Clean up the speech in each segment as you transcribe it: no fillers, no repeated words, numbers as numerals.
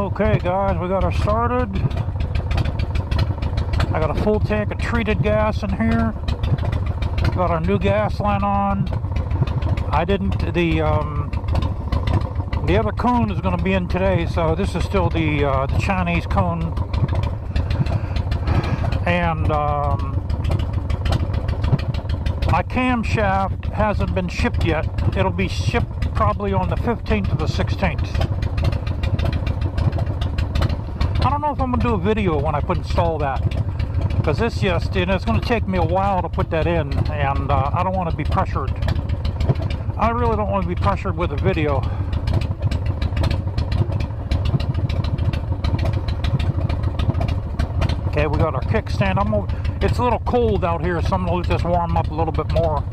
Okay guys, we got her started. I got a full tank of treated gas in here. Got our new gas line on. I didn't, the other cone is going to be in today, so this is still the Chinese cone. And my camshaft hasn't been shipped yet. It'll be shipped probably on the 15th or the 16th. I don't know if I'm going to do a video when I install that, because this just, you know, it's going to take me a while to put that in, and I don't want to be pressured. I really don't want to be pressured with a video. Okay, we got our kickstand. It's a little cold out here, so I'm going to let this warm up a little bit more.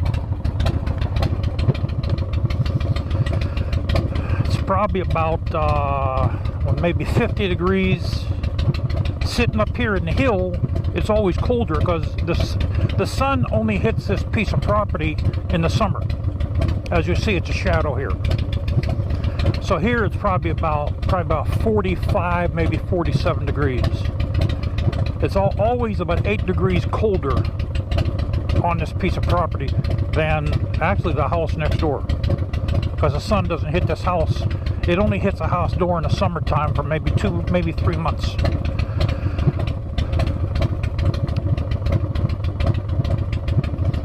It's probably about maybe 50 degrees. Sitting up here in the hill, it's always colder because the sun only hits this piece of property in the summer. As you see, it's a shadow here. So here it's probably about 45, maybe 47 degrees. It's always about 8 degrees colder on this piece of property than actually the house next door, because the sun doesn't hit this house. It only hits the house door in the summertime for maybe 2, maybe 3 months.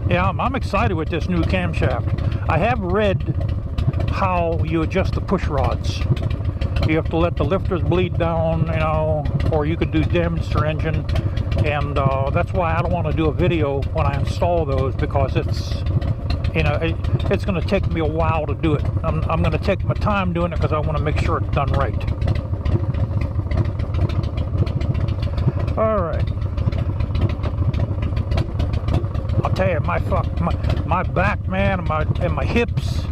Yeah, I'm excited with this new camshaft. I have read how you adjust the push rods. You have to let the lifters bleed down, you know, or you could do damage to your engine. And that's why I don't want to do a video when I install those, because it's, you know, it's going to take me a while to do it. I'm going to take my time doing it because I want to make sure it's done right. All right. I'll tell you, my back, man, and my hips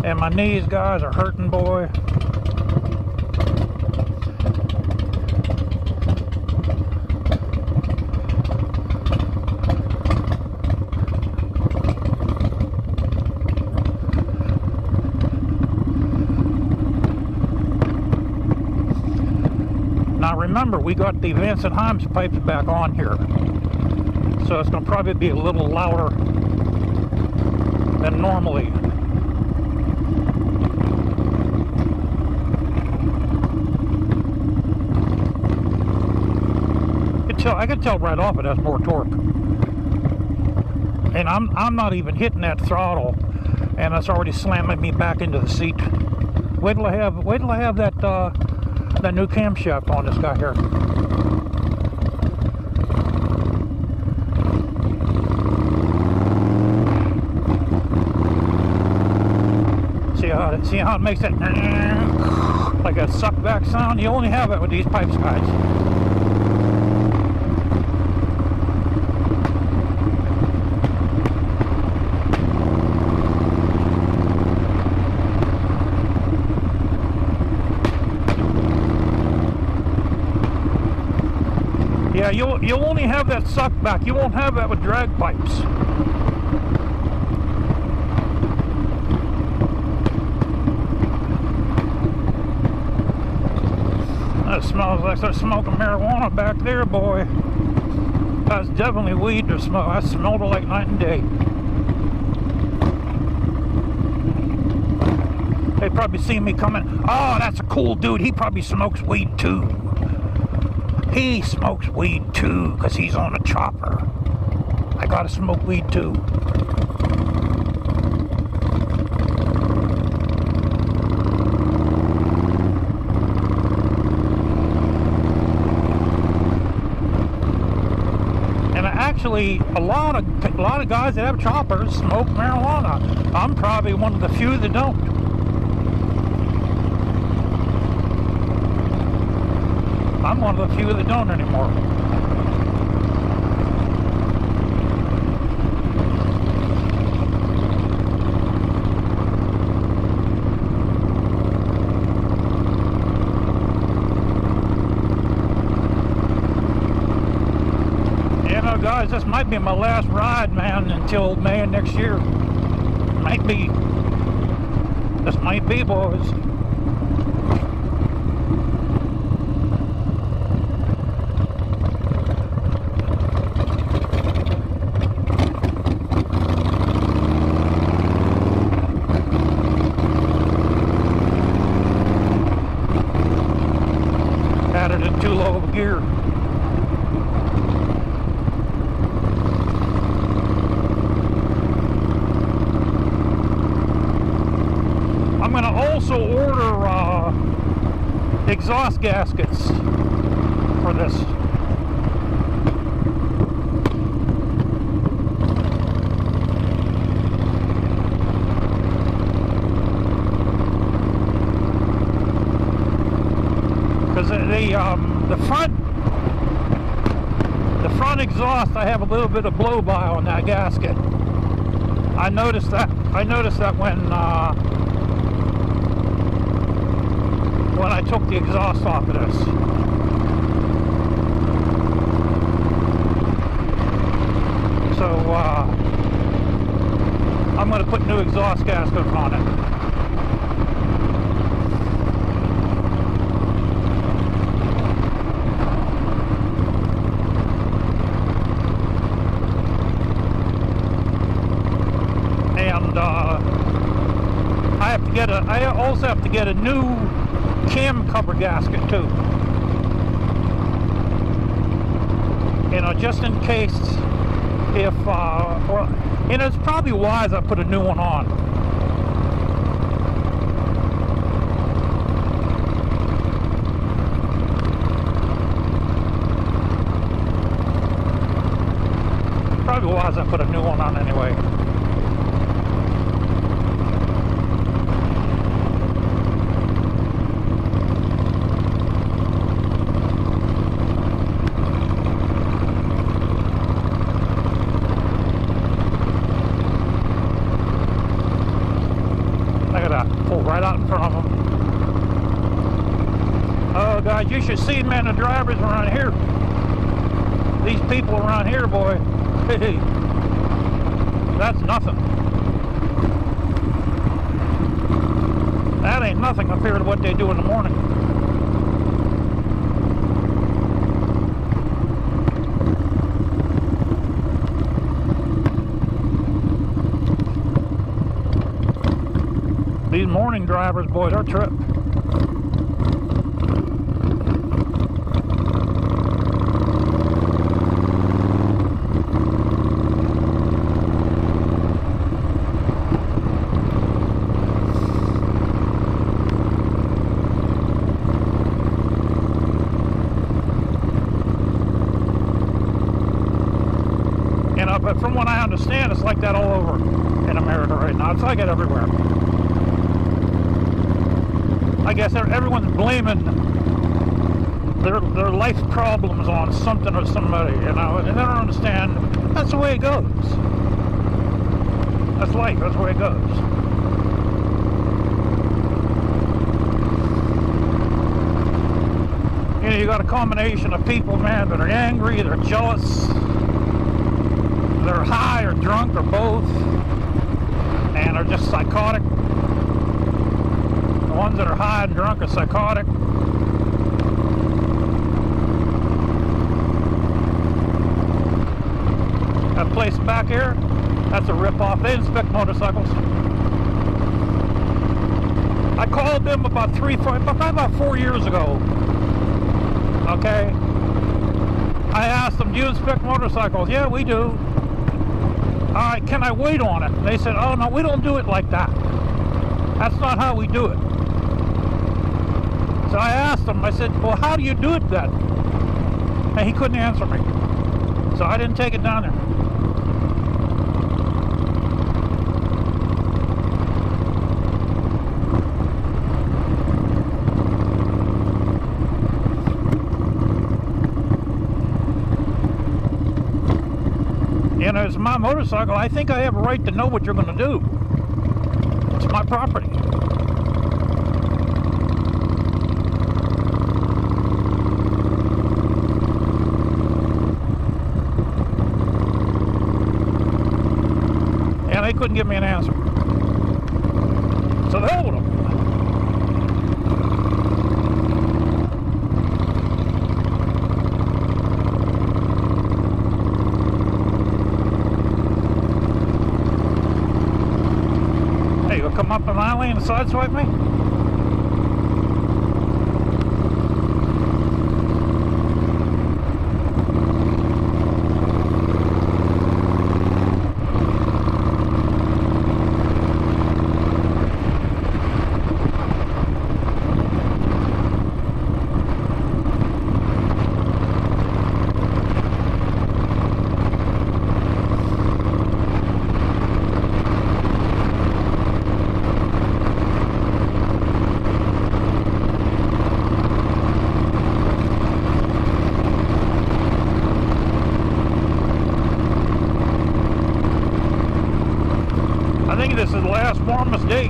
and my knees, guys, are hurting, boy. Now remember, we got the Vance and Himes pipes back on here, so it's going to probably be a little louder than normally. I can tell right off it has more torque, and I'm not even hitting that throttle, and it's already slamming me back into the seat. Wait till I have that new camshaft on this guy here. See how it makes that like a suck back sound? You only have it with these pipes, guys. Yeah, you'll only have that suck back. You won't have that with drag pipes. That smells like they're smoking marijuana back there, boy. That's definitely weed to smoke. I smelled it like night and day. They probably see me coming. Oh, that's a cool dude. He probably smokes weed too. He smokes weed too, because he's on a chopper. I gotta smoke weed too. And actually, a lot of guys that have choppers smoke marijuana. I'm probably one of the few that don't. I'm one of the few that don't anymore. You know, guys, this might be my last ride, man, until May of next year. Might be. This might be, boys. gear. I'm going to also order exhaust gaskets for this. Because the front exhaust, I have a little bit of blow by on that gasket. I noticed that when I took the exhaust off of this. So I'm going to put new exhaust gaskets on it. I also have to get a new cam cover gasket too. You know, just in case if, well, you know, it's probably wise I put a new one on. Probably wise I put a new one on anyway. Right out in front of them. Oh God, you should see, man, the drivers around here. These people around here, boy. Hey, that's nothing. That ain't nothing compared to what they do in the morning. These morning drivers, boy, they're trip. You know, but from what I understand, it's like that all over in America right now. It's like it everywhere. I guess everyone's blaming their life problems on something or somebody, you know, and they don't understand that's the way it goes. That's life, that's the way it goes. You know, you got a combination of people, man, that are angry, they're jealous, they're high or drunk or both, and are just psychotic. The ones that are high and drunk are psychotic. That place back here, that's a rip-off. They inspect motorcycles. I called them about 4 years ago. Okay? I asked them, do you inspect motorcycles? Yeah, we do. All right, can I wait on it? They said, oh no, we don't do it like that. That's not how we do it. So I asked him, I said, well, how do you do it then? And he couldn't answer me. So I didn't take it down there. You know, it's my motorcycle. I think I have a right to know what you're going to do. It's my property. And they couldn't give me an answer. So the hell with them. Hey, you'll come up in my lane and sideswipe me?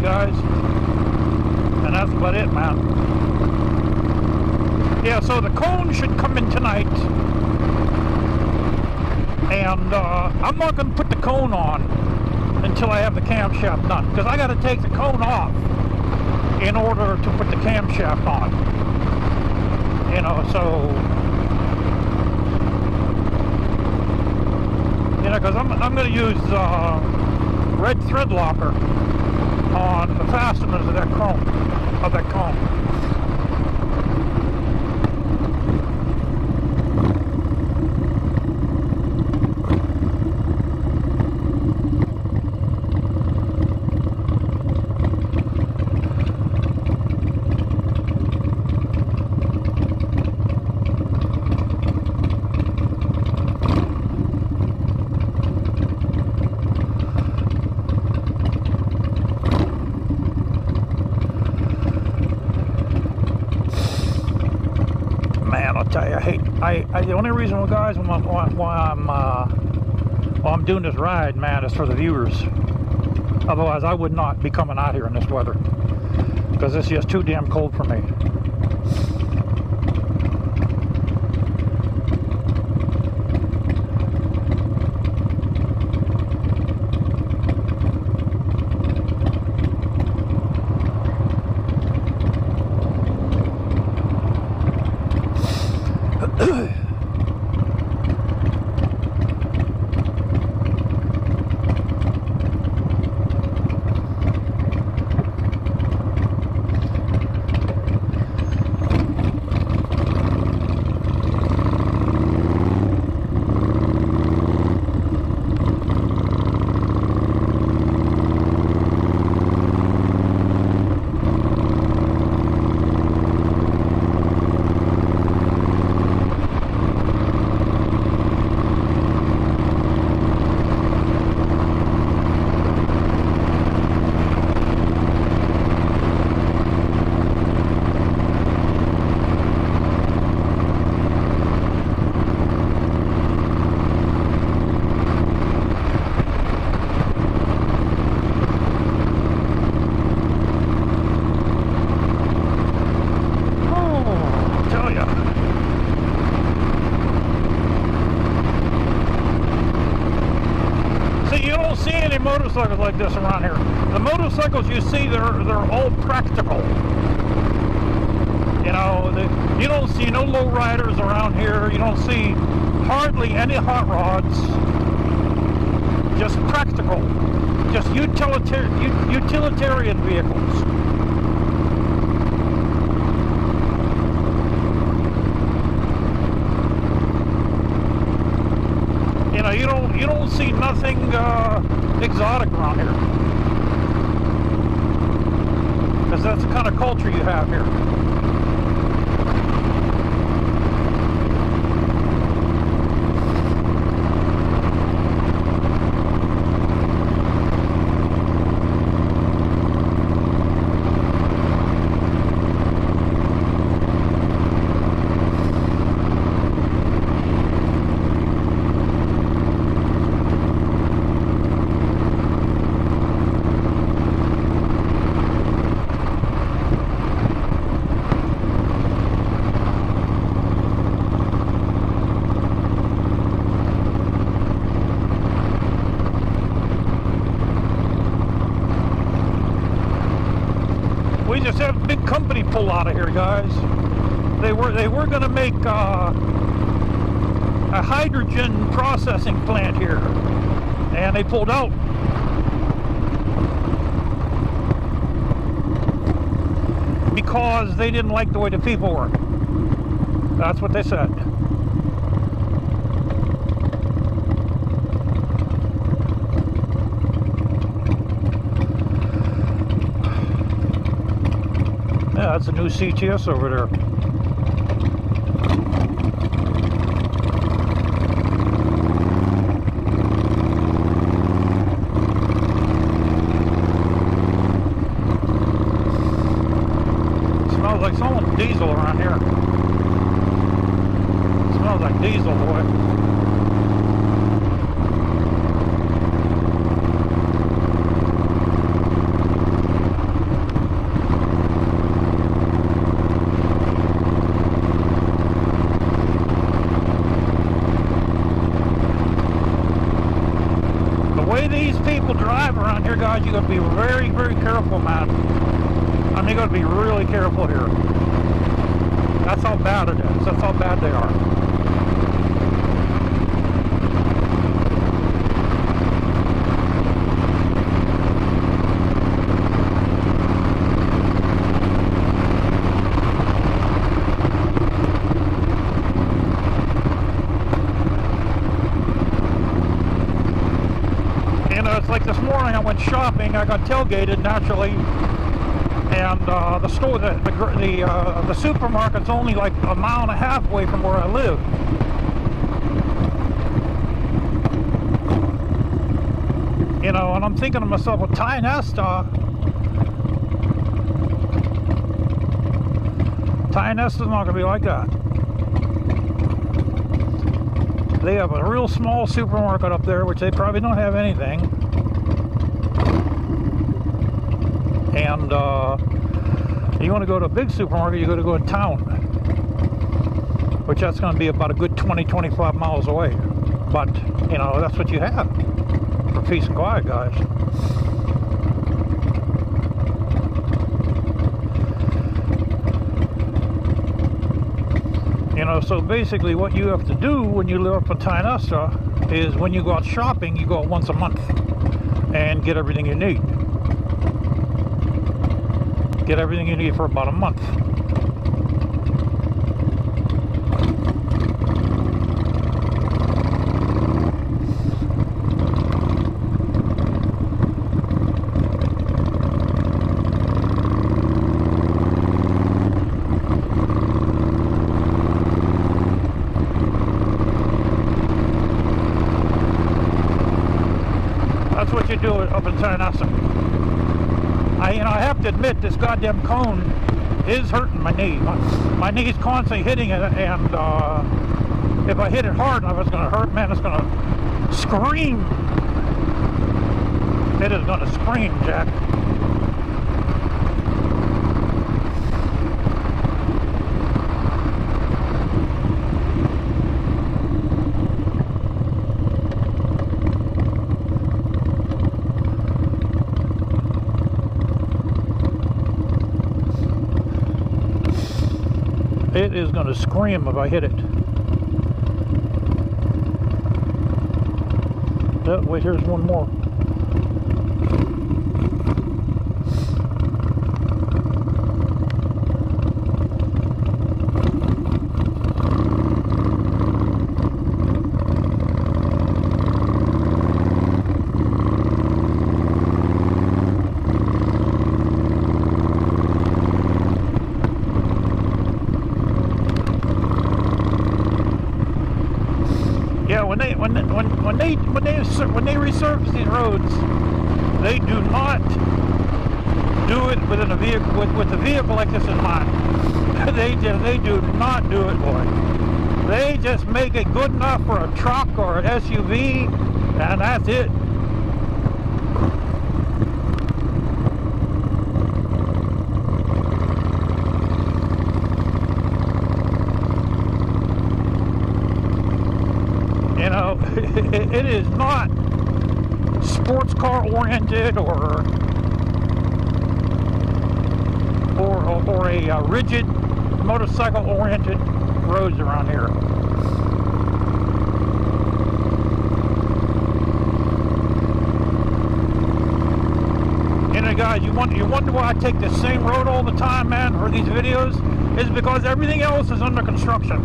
guys. And that's about it, man. Yeah, so the cone should come in tonight. And I'm not going to put the cone on until I have the camshaft done. Because I got to take the cone off in order to put the camshaft on. You know, so... You know, because I'm going to use red thread locker on the fasteners of that cone. The only reason, guys, why I'm doing this ride, man, is for the viewers. Otherwise, I would not be coming out here in this weather, because it's just too damn cold for me. Motorcycles like this around here. The motorcycles you see, they're all practical. You know, you don't see no low riders around here. You don't see hardly any hot rods. Just practical, just utilitarian vehicles. You know, you don't see nothing exotic around here, because that's the kind of culture you have here. Company pull out of here, guys. They were going to make a hydrogen processing plant here, and they pulled out. Because they didn't like the way the people were. That's what they said. Yeah, that's a new CTS over there. Smells like someone's diesel around here. Smells like diesel, boy. drive around here, guys, you got to be very, very careful, man. I mean, you got to be really careful here. That's how bad it is. That's how bad they are. It's like this morning I went shopping. I got tailgated naturally, and the store, the supermarket's only like a mile and a half away from where I live. You know, and I'm thinking to myself, well, Tionesta is not going to be like that. They have a real small supermarket up there, which they probably don't have anything. And you want to go to a big supermarket, you got to go to town, which that's going to be about a good 20-25 miles away. But you know, that's what you have for peace and quiet, guys. You know, so basically what you have to do when you live up in Tionesta is when you go out shopping, you go out once a month and get everything you need. Get everything you need for about a month. That's what you do up in Tionesta. I have to admit, this goddamn cone is hurting my knee. My knee's constantly hitting it, and if I hit it hard enough, it's going to hurt, man. It's going to scream. It is going to scream, Jack. It is going to scream if I hit it. Oh, wait, here's one more. Yeah, when they resurface these roads, they do not do it within a vehicle with a vehicle like this in mind. They do not do it, boy. They just make it good enough for a truck or an SUV, and that's it. You know, it is not sports car oriented or a rigid motorcycle oriented roads around here. You know, guys, you wonder why I take the same road all the time, man, for these videos? Is because everything else is under construction.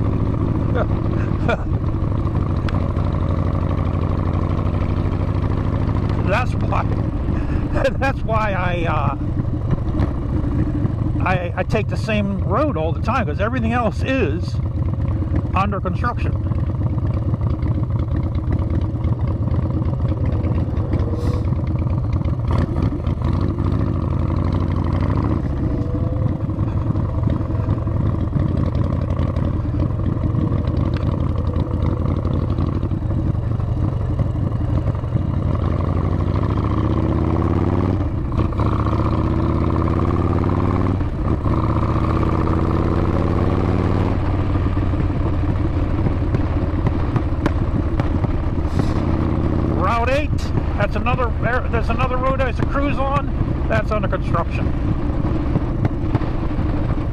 That's why I take the same road all the time, because everything else is under construction. there's another road I used to cruise on. That's under construction.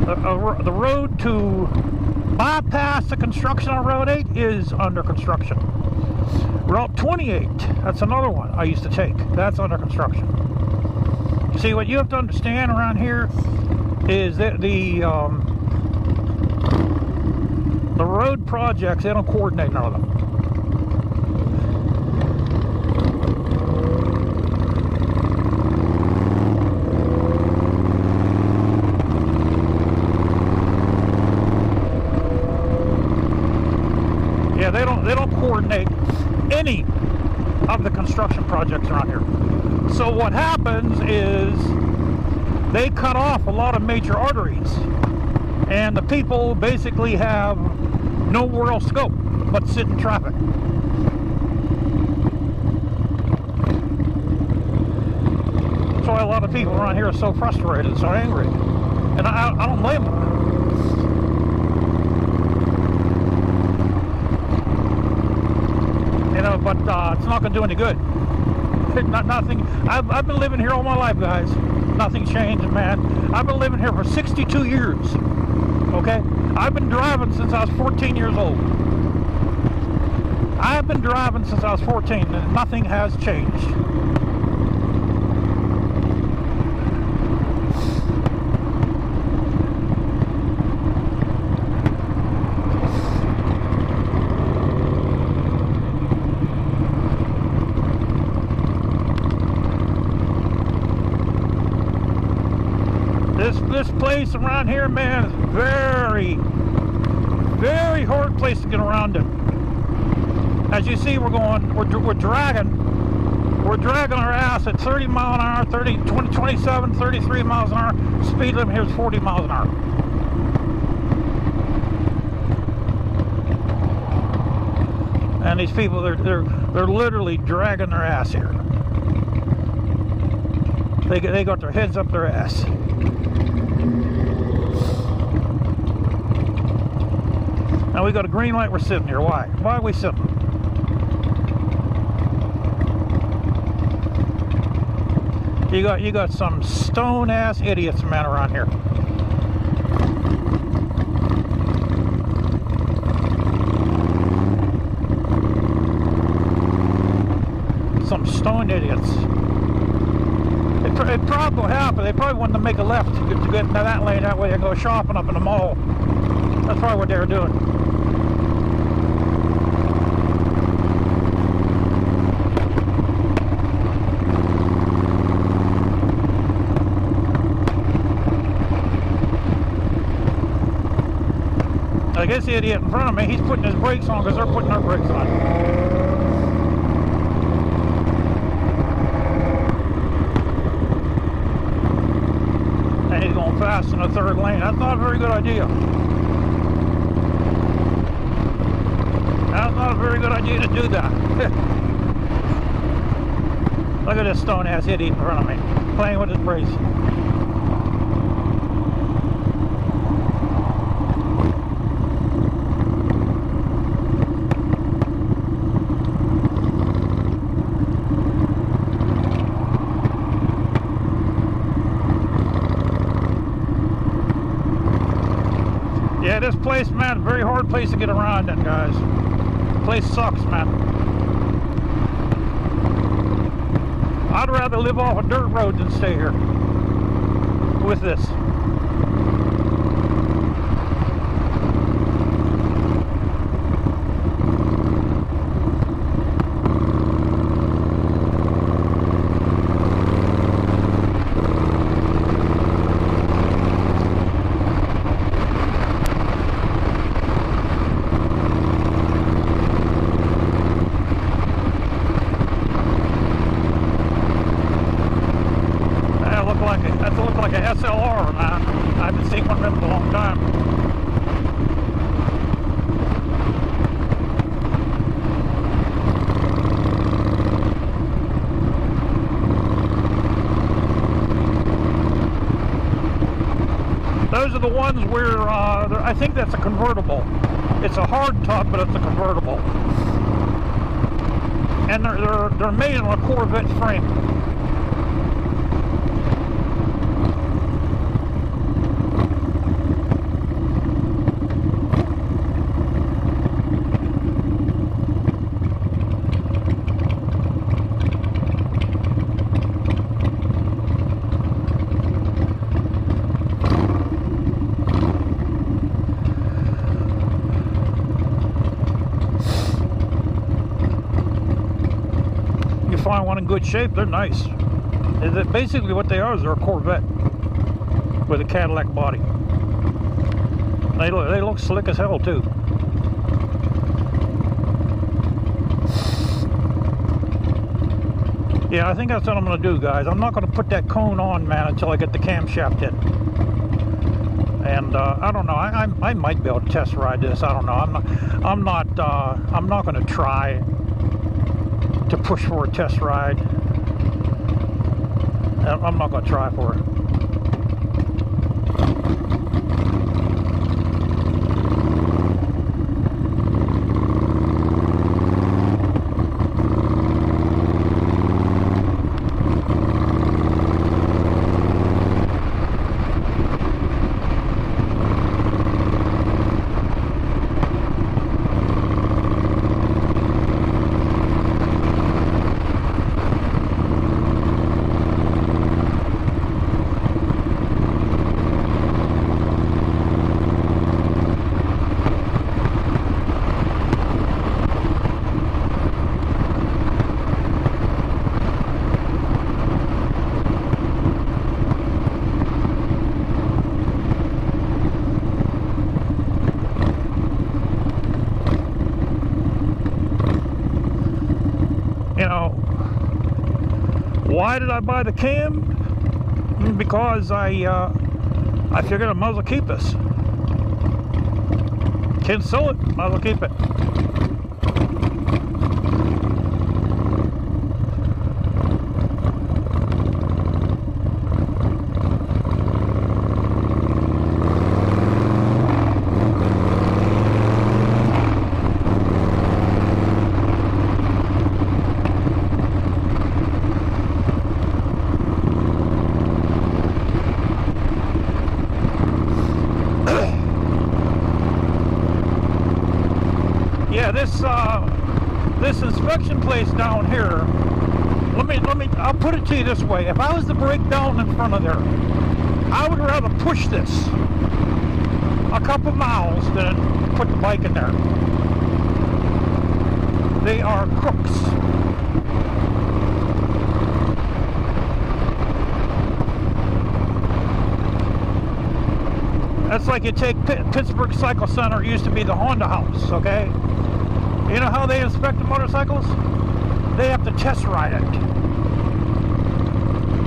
The road to bypass the construction on Route 8 is under construction. Route 28, that's another one I used to take. That's under construction. See, what you have to understand around here is that the road projects, they don't coordinate none of them. Yeah, they don't coordinate any of the construction projects around here. So what happens is they cut off a lot of major arteries, and the people basically have nowhere else to go but sit in traffic. That's why a lot of people around here are so frustrated, so angry, and I don't blame them. But it's not going to do any good. Nothing. I've been living here all my life, guys. Nothing's changed, man. I've been living here for 62 years. Okay? I've been driving since I was 14 years old. I've been driving since I was 14, and nothing has changed. This place around here, man, is very, very hard place to get around in. As you see, we're dragging our ass at 30 mile an hour, 27, 33 miles an hour. Speed limit here is 40 miles an hour. And these people, they're literally dragging their ass here. They got their heads up their ass. Now we got a green light, we're sitting here. Why? Why are we sitting? You got some stone ass idiots, man, around here. Some stone idiots. It probably will happen. They probably wanted to make a left to get into that lane. That way they go shopping up in the mall. That's probably what they were doing. I guess the idiot in front of me, he's putting his brakes on because they're putting their brakes on. And he's going fast in the third lane. That's not a very good idea. That's not a very good idea to do that. Look at this stone ass idiot in front of me, playing with his brakes. Yeah, this place, man, very hard place to get around in, guys. The place sucks, man. I'd rather live off a dirt road than stay here with this. That looks like a SLR, man. I haven't seen one of them in a long time. Those are the ones where I think that's a convertible. It's a hard top, but it's a convertible. and they're made on a Corvette frame. Find one in good shape, they're nice. Basically what they are is they're a Corvette with a Cadillac body. They look slick as hell too. Yeah, I think that's what I'm going to do, guys. I'm not going to put that cone on, man, until I get the camshaft in. And I don't know. I might be able to test ride this. I don't know. I'm not going to try to push for a test ride. I'm not going to try for it. You know, why did I buy the cam? Because I figured I might as well keep this. Can't sell it, might as well keep it. Yeah, this inspection place down here, I'll put it to you this way. If I was to break down in front of there, I would rather push this a couple miles than put the bike in there. They are crooks. That's like you take Pittsburgh Cycle Center, it used to be the Honda House, okay? You know how they inspect the motorcycles? They have to test ride it.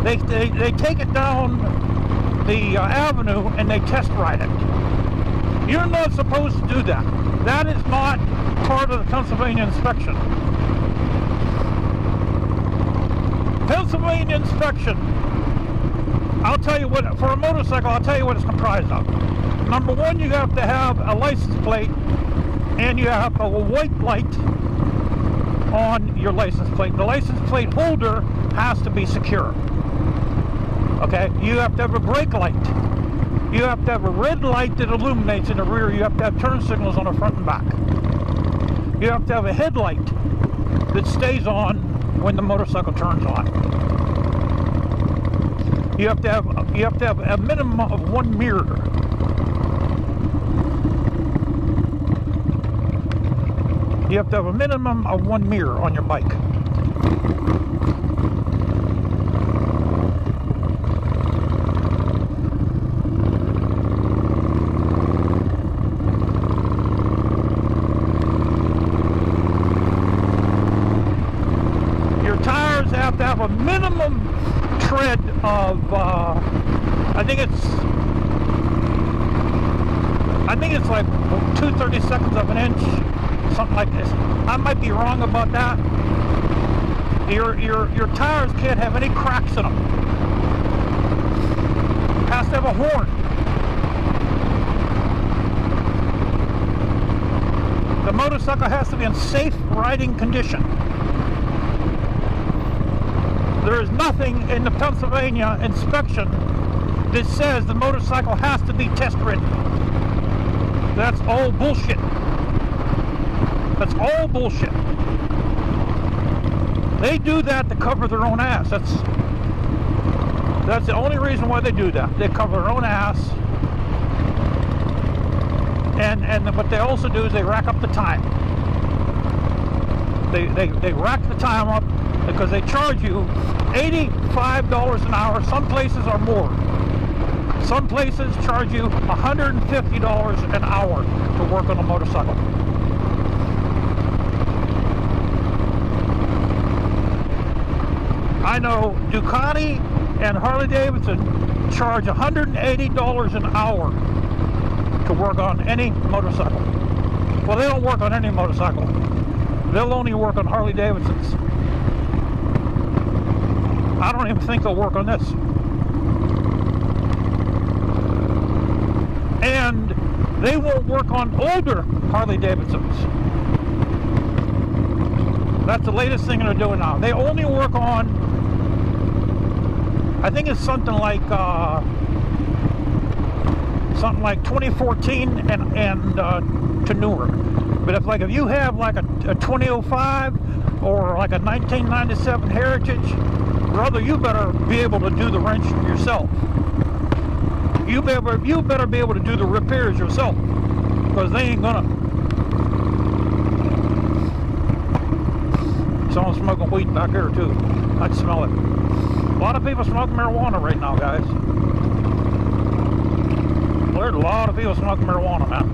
They take it down the avenue and they test ride it. You're not supposed to do that. That is not part of the Pennsylvania inspection. Pennsylvania inspection, I'll tell you what, for a motorcycle, I'll tell you what it's comprised of. Number one, you have to have a license plate and you have a white light on your license plate. The license plate holder has to be secure. Okay, you have to have a brake light. You have to have a red light that illuminates in the rear. You have to have turn signals on the front and back. You have to have a headlight that stays on when the motorcycle turns on. You have to have a minimum of one mirror. You have to have a minimum of one mirror on your bike. Your tires have to have a minimum tread of, I think it's like 2/32 of an inch. Something like this. I might be wrong about that. Your tires can't have any cracks in them. It has to have a horn. The motorcycle has to be in safe riding condition. there is nothing in the Pennsylvania inspection that says the motorcycle has to be test ridden. That's all bullshit. That's all bullshit. They do that to cover their own ass. That's the only reason why they do that. They cover their own ass. And what they also do is they rack up the time. They rack the time up because they charge you $85 an hour. Some places are more. Some places charge you $150 an hour to work on a motorcycle. I know Ducati and Harley Davidson charge $180 an hour to work on any motorcycle. Well, they don't work on any motorcycle. They'll only work on Harley Davidsons. I don't even think they'll work on this. And they won't work on older Harley Davidsons. That's the latest thing they're doing now. They only work on, I think it's something like 2014 and to newer. But if you have like a 2005 or like a 1997 Heritage, brother, you better be able to do the wrench yourself. You better be able to do the repairs yourself, because they ain't gonna. Someone's smoking weed back here too. I can smell it. A lot of people smoking marijuana right now, guys. There's a lot of people smoking marijuana, man.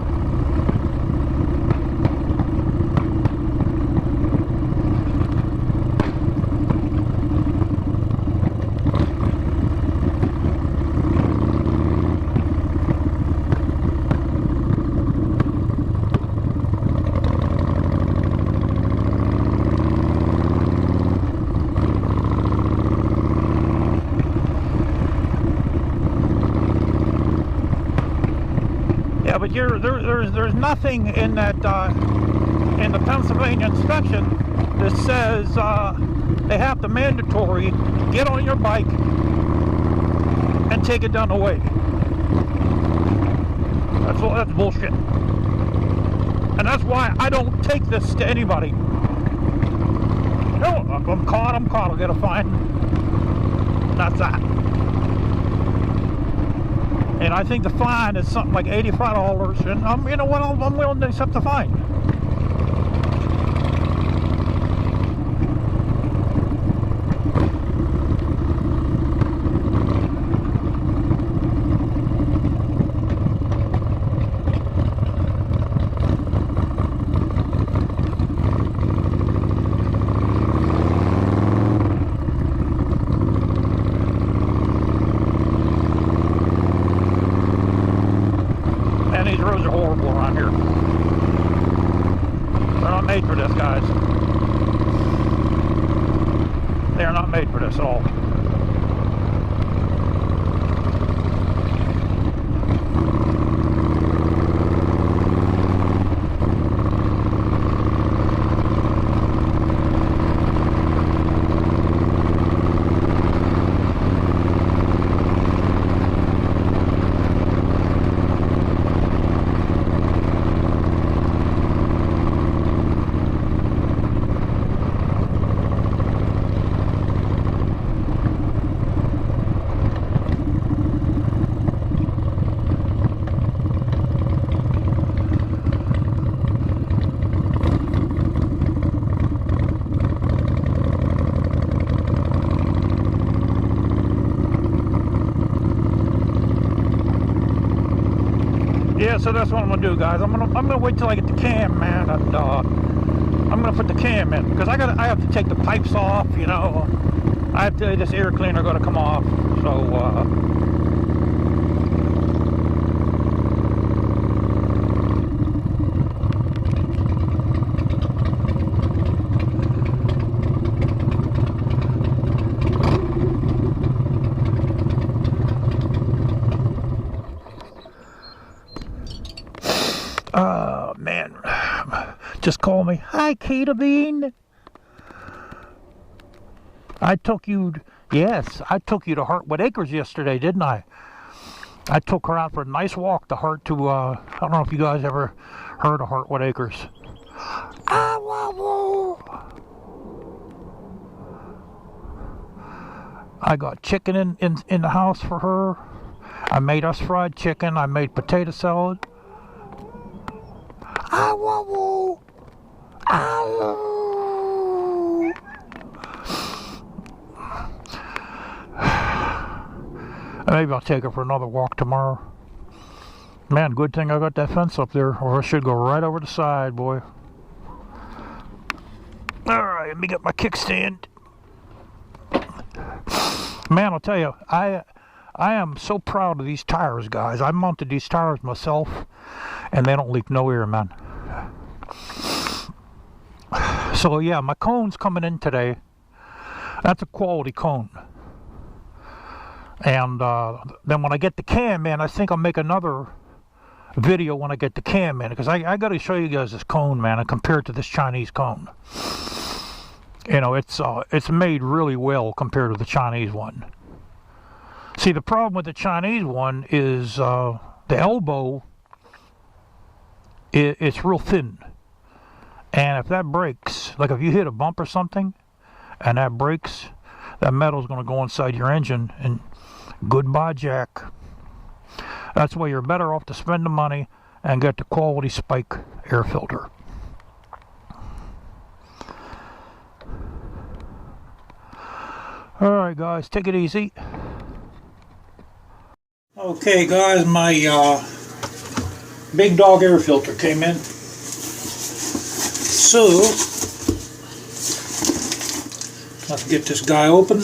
Yeah, but there's nothing in that in the Pennsylvania inspection that says they have to mandatory get on your bike and take it down the way. That's bullshit, and that's why I don't take this to anybody. No, if I'm caught. I'll get a fine. That's that. And I think the fine is something like $85, and you know what? I'm willing to accept the fine. These roads are horrible around here. They're not made for this, guys. They are not made for this at all. Yeah, so that's what I'm gonna do, guys. I'm gonna wait till I get the cam, man, and I'm gonna put the cam in because I have to take the pipes off, you know. I have to, this air cleaner got to come off, so oh man, just call me. Hi, Kata Bean. I took you, yes, I took you to Heartwood Acres yesterday, didn't I? I took her out for a nice walk to I don't know if you guys ever heard of Heartwood Acres. I got chicken in the house for her. I made us fried chicken. I made potato salad. Maybe I'll take her for another walk tomorrow. Man, good thing I got that fence up there, or I should go right over the side, boy. Alright, let me get my kickstand. Man, I'll tell you, I am so proud of these tires, guys. I mounted these tires myself, and they don't leak no air, man. So yeah, my cone's coming in today. That's a quality cone. And then when I get the cam in, I think I'll make another video when I get the cam in, because I got to show you guys this cone, man, and compare it to this Chinese cone. You know, it's made really well compared to the Chinese one. See, the problem with the Chinese one is the elbow, it's real thin. And if that breaks, like if you hit a bump or something, and that breaks, that metal's going to go inside your engine, and goodbye, Jack. That's why you're better off to spend the money and get the quality spike air filter. Alright guys, take it easy. Okay guys, my BigDog air filter came in. So, let's get this guy open.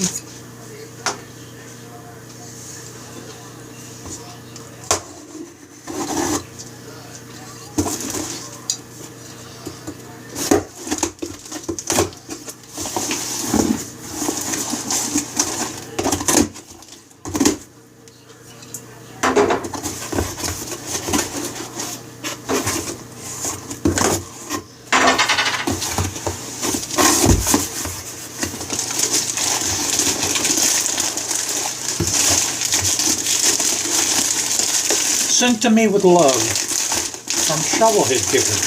Sent to me with love from Shovelhead Kicker.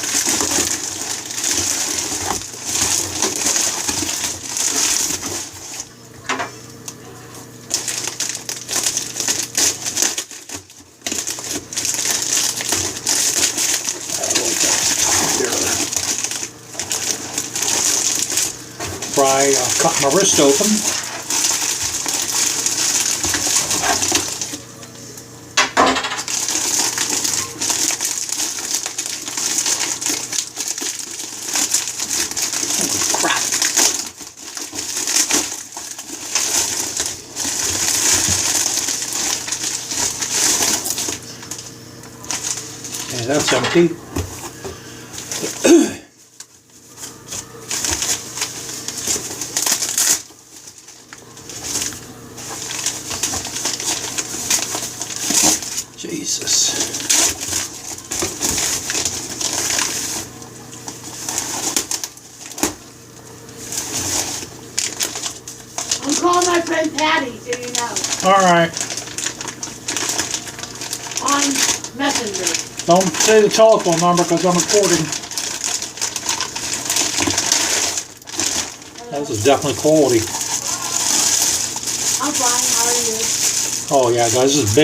Cut my wrist open. And that's empty. Jesus. I'm calling my friend Patty, so you know. Alright. On Messenger. Don't say the telephone number because I'm recording. This is definitely quality. I'm fine, how are you? Oh yeah guys, this is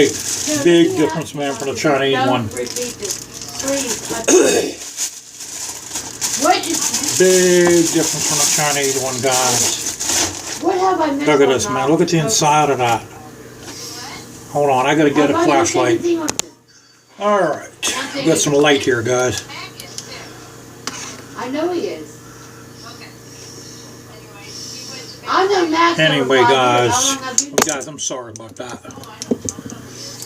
big difference, man, from the Chinese one. Repeat this, please. What is Big difference from the Chinese one, guys. What have I missed? Look at this, man. Look at the inside of that. Hold on, I gotta get a flashlight. Alright, got some light here, guys. I know he is. I know Max. Anyway, guys, I'm sorry about that.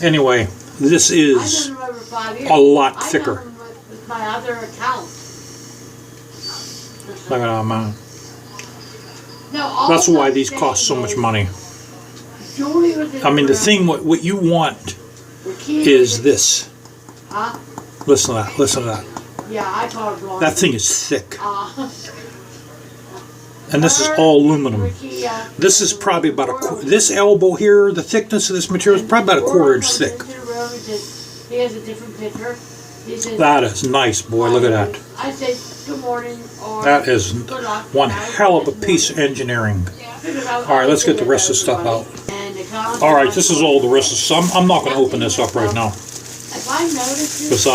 Anyway, this is a lot thicker. My other account. Look at that, man. No, that's why these cost so much money. I mean, the thing, what you want is this. Huh? Listen to that, listen to that. Yeah, I called wrong. That thing is thick. And this is all aluminum. This is probably about this elbow here, the thickness of this material is probably about a 1/4 inch thick. He has a different picture. That is nice, boy. Look at that. I say good morning. That is one hell of a piece of engineering. All right, let's get the rest of the stuff out. All right, this is all the rest of the stuff. I'm not going to open this up right now. Because,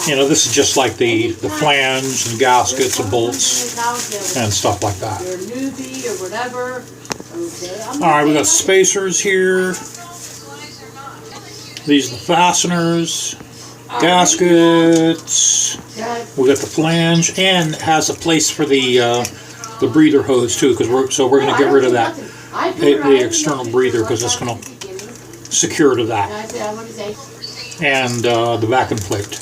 you know, this is just like the flange and gaskets and bolts and stuff like that. All right, we got spacers here. These are the fasteners, gaskets. We got the flange, and it has a place for the breather hose too, because we're going to get rid of that the external breather, because it's going to secure to that, and the vacuum plate.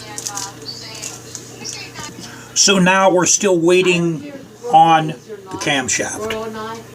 So now we're still waiting on the camshaft.